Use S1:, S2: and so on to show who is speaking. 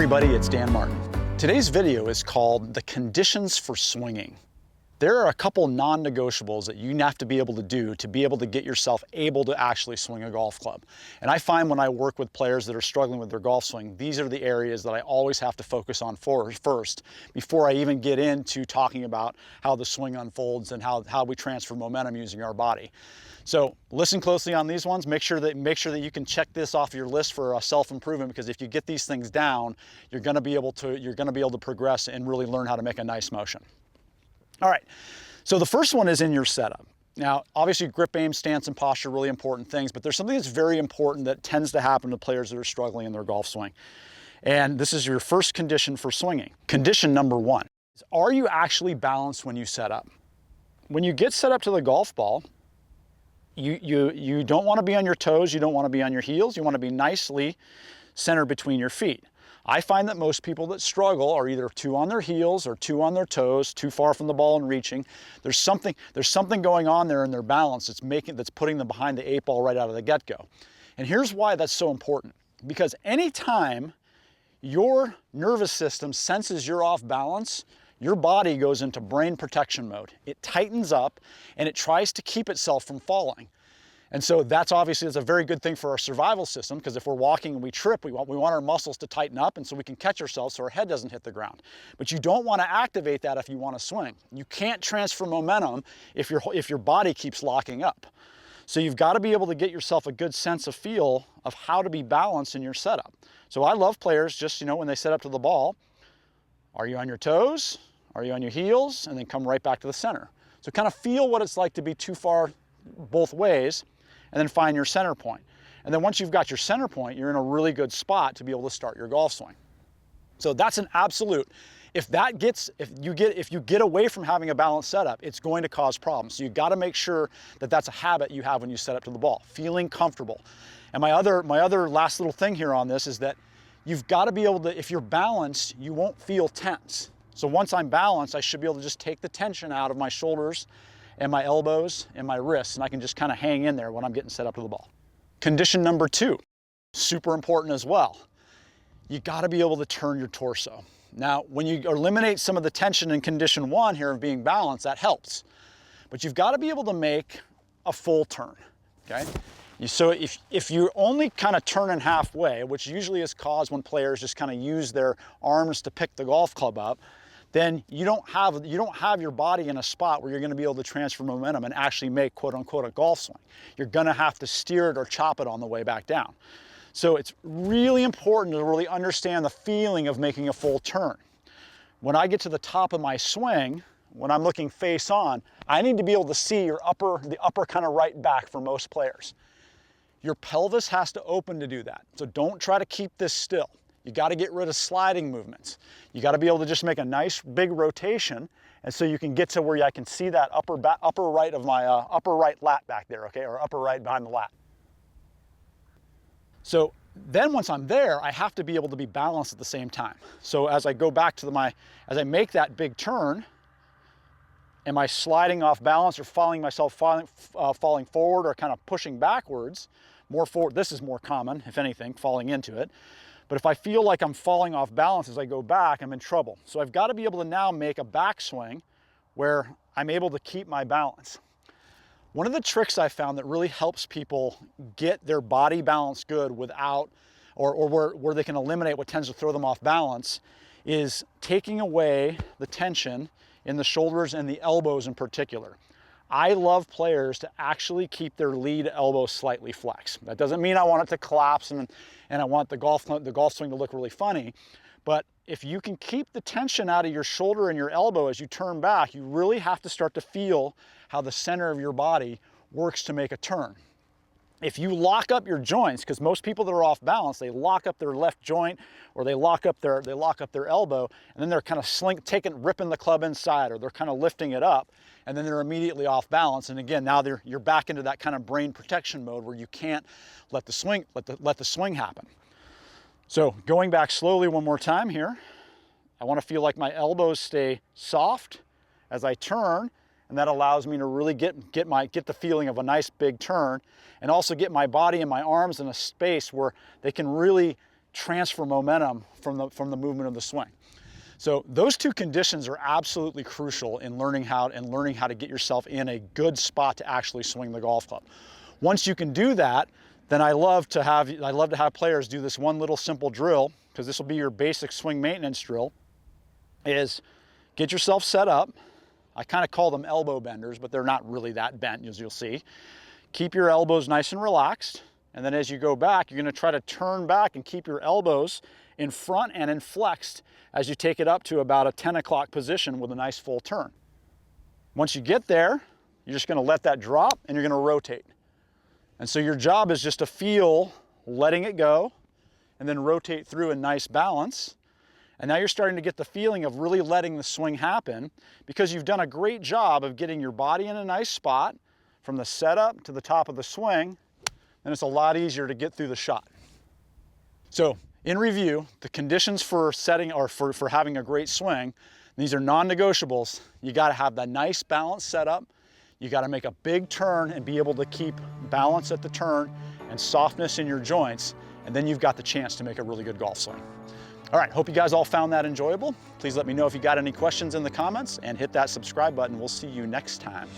S1: everybody, it's Dan Martin. Today's video is called The Conditions for Swinging. There are a couple non-negotiables that you have to be able to do to be able to get yourself able to actually swing a golf club. And I find when I work with players that are struggling with their golf swing, these are the areas that I always have to focus on first before I even get into talking about how the swing unfolds and how we transfer momentum using our body. So listen closely on these ones. Make sure that you can check this off your list for self-improvement, because if you get these things down, you're going to be able to progress and really learn how to make a nice motion. All right, so the first one is in your setup. Now, obviously grip, aim, stance, and posture are really important things, but there's something that's very important that tends to happen to players that are struggling in their golf swing. And this is your first condition for swinging. Condition number one is, are you actually balanced when you set up? When you get set up to the golf ball, you don't want to be on your toes, you don't want to be on your heels, you want to be nicely centered between your feet. I find that most people that struggle are either too on their heels or too on their toes, too far from the ball and reaching. There's something going on there in their balance that's putting them behind the 8-ball right out of the get-go. And here's why that's so important. Because anytime your nervous system senses you're off balance, your body goes into brain protection mode. It tightens up and it tries to keep itself from falling. And so that's a very good thing for our survival system, because if we're walking and we trip, we want our muscles to tighten up and so we can catch ourselves so our head doesn't hit the ground. But you don't want to activate that if you want to swing. You can't transfer momentum if your body keeps locking up. So you've got to be able to get yourself a good sense of feel of how to be balanced in your setup. So I love players just, when they set up to the ball, are you on your toes? Are you on your heels? And then come right back to the center. So kind of feel what it's like to be too far both ways, and then find your center point. And then once you've got your center point, you're in a really good spot to be able to start your golf swing. So that's an absolute. If you get away from having a balanced setup, it's going to cause problems. So you've got to make sure that that's a habit you have when you set up to the ball, feeling comfortable. And my other last little thing here on this is that you've got to be able to, if you're balanced, you won't feel tense. So once I'm balanced, I should be able to just take the tension out of my shoulders and my elbows and my wrists, and I can just kind of hang in there when I'm getting set up to the ball. Condition number two, super important as well. You got to be able to turn your torso. Now, when you eliminate some of the tension in condition one here of being balanced, that helps. But you've got to be able to make a full turn, okay? So if you're only kind of turning halfway, which usually is caused when players just kind of use their arms to pick the golf club up, then you don't have your body in a spot where you're going to be able to transfer momentum and actually make quote unquote a golf swing. You're going to have to steer it or chop it on the way back down. So it's really important to really understand the feeling of making a full turn. When I get to the top of my swing, when I'm looking face on, I need to be able to see the upper kind of right back for most players. Your pelvis has to open to do that. So don't try to keep this still. You got to get rid of sliding movements. You got to be able to just make a nice big rotation, and so you can get to where I can see that upper right of my upper right lat back there, okay, or upper right behind the lat. So then once I'm there, I have to be able to be balanced at the same time. So as I go back to as I make that big turn, am I sliding off balance or falling forward or kind of pushing backwards? More forward. This is more common, if anything, falling into it. But if I feel like I'm falling off balance as I go back, I'm in trouble. So I've got to be able to now make a backswing where I'm able to keep my balance. One of the tricks I found that really helps people get their body balance good without, or where they can eliminate what tends to throw them off balance, is taking away the tension in the shoulders and the elbows in particular. I love players to actually keep their lead elbow slightly flexed. That doesn't mean I want it to collapse and I want the golf swing to look really funny, but if you can keep the tension out of your shoulder and your elbow as you turn back, you really have to start to feel how the center of your body works to make a turn. If you lock up your joints, because most people that are off balance, they lock up their left joint or they lock up their elbow, and then they're kind of ripping the club inside, or they're kind of lifting it up, and then they're immediately off balance. And again, now you're back into that kind of brain protection mode where you can't let the swing happen. So going back slowly one more time here, I want to feel like my elbows stay soft as I turn, and that allows me to really get the feeling of a nice big turn, and also get my body and my arms in a space where they can really transfer momentum from the movement of the swing. So those two conditions are absolutely crucial in learning how to get yourself in a good spot to actually swing the golf club. Once you can do that, then I love to have players do this one little simple drill, because this will be your basic swing maintenance drill, is get yourself set up. I kind of call them elbow benders, but they're not really that bent, as you'll see. Keep your elbows nice and relaxed, and then as you go back, you're going to try to turn back and keep your elbows in front and in flexed as you take it up to about a 10 o'clock position with a nice full turn. Once you get there, you're just going to let that drop and you're going to rotate. And so your job is just to feel letting it go and then rotate through in nice balance. And now you're starting to get the feeling of really letting the swing happen, because you've done a great job of getting your body in a nice spot from the setup to the top of the swing. Then it's a lot easier to get through the shot. So in review, the conditions for setting or for having a great swing, these are non-negotiables. You got to have that nice balanced setup. You got to make a big turn and be able to keep balance at the turn and softness in your joints, and then you've got the chance to make a really good golf swing. All right, hope you guys all found that enjoyable. Please let me know if you got any questions in the comments and hit that subscribe button. We'll see you next time.